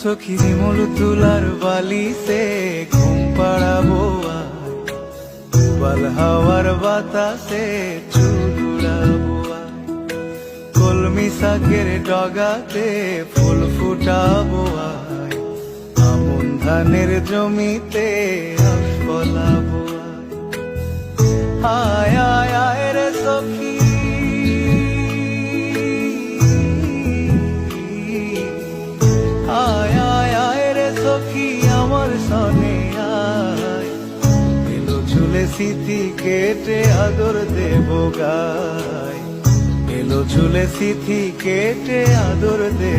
সখী বিমল তুলার বালিতে ঘুম পাড়াবো আয়, বাল হাওয়ার বাতাসে চুল উড়াবো আয়, কলমি শাকের ডগাতে ফুল ফুটাবো আয়, আমন ধানের জমিতে আশ ফলাবো আয়, আয় আয় রে সখী আয়, আয় আয় রে সখী আমার সনে আয়, এলো ঝুলে স্মৃতি কেটে আদর দেব গায়, এলো ঝুলে স্মৃতি কেটে আদর দেব